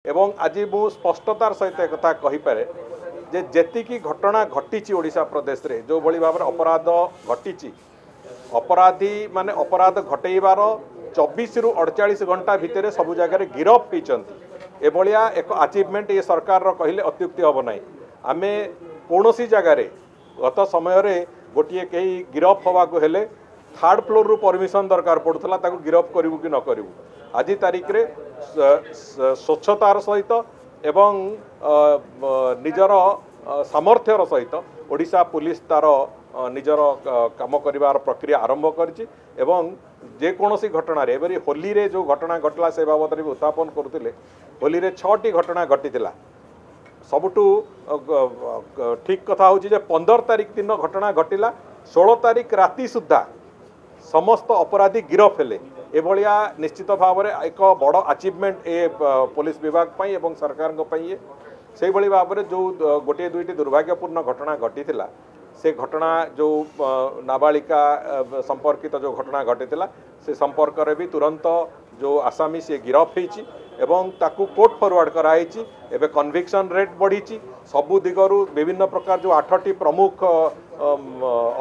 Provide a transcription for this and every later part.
एवं आज मु स्पष्टतार सहित एक कथा कहीपे जे जेतिकी घटना घटी ओडिशा प्रदेश रे जो भली भाव अपराध घटी अपराधी माने अपराध घटेबार 24 रु 48 घंटा भितर सब जगह गिरफ होती एभलिया एक अचिवमेंट ये सरकार कहले अत्युक्ति हम ना आम कौन जगार गत समय गोटे कहीं गिरफ हवा हेले थर्ड फ्लोर रु परमिशन दरकार पड़ूला गिरफ करूँ कि न करूँ आज तारीख रे स्वच्छतार सहित एवं निजर सामर्थ्यर सहित ओडिशा पुलिस तार निजर काम करिवार प्रक्रिया आरंभ करिछि एवं जेकोसी घटना रे होली रे जो घटना घटला से बाबद भी उत्थापन करुले होली रे 6टी घटना घटीला सबुठू ठीक कथा हूँ 15 तारीख दिन घटना घटीला 16 तारीख राति सुधा समस्त अपराधी गिरफ हेले एभलिया निश्चित भाव में एक बड़ अचिवमेंट ए पुलिस विभाग पाई एवं सरकार से भली भाव में जो गोटे दुईटी दुर्भाग्यपूर्ण घटना घटी से घटना जो नाबालिका संपर्कित जो घटना घटी से संपर्क में भी तुरंत जो आसामी से गिरफ होती एवं ताकू कोर्ट फॉरवर्ड कराई एवं कन्विक्शन रेट बढ़ी सबु दिगरु विभिन्न प्रकार जो 8टी प्रमुख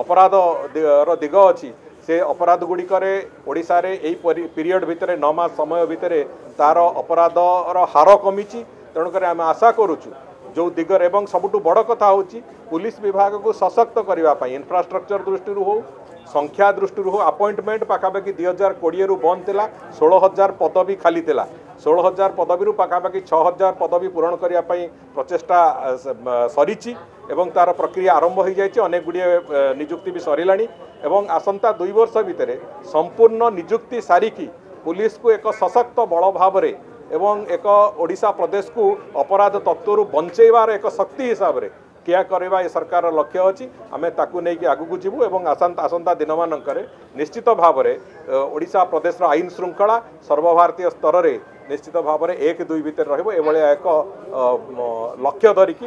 अपराध दिग अच्छी से अपराध गुड़िकर ओडिशा रे एई पीरियड भितर 9 मास समय भितर तार अपराधर हार कमी तेणुक आम आशा करुचु जो दिगर एवं सबुठु बड़ कथा हूँ पुलिस विभाग को सशक्त करने इंफ्रास्ट्रक्चर दृष्टि हो संख्या दृष्टि हो अपॉइंटमेंट पाखापाखि 2020 रु बंद थिला 16,000 पदवी खाली थिला 16,000 पदवी रु पाखापाखि 6,000 पदवी पूरण करने प्रचेष्टा सरीची एवं तार प्रक्रिया आरंभ हो जाए अनेक गुड़िए निजुक्ति भी सरलानी एवं आसंता 2 वर्ष भितर संपूर्ण निजुक्ति सारिकी पुलिस को एक सशक्त बड़ भाव में एवं एक ओडिशा प्रदेश को अपराध तत्व बंचेबार एक शक्ति हिसाब से क्या करवा ये सरकार लक्ष्य अच्छी आम ताकू नहीं आगू जीवु एवं आसंता दिन मानक निश्चित भाव में ओडिशा प्रदेश आईन श्रृंखला सर्वभारतीय स्तर में निश्चित भाव में 1-2 भितर रहा एक लक्ष्य धरिकी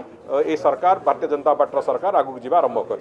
ये सरकार भारतीय जनता पार्टी सरकार आगू जीवा आरंभ कर।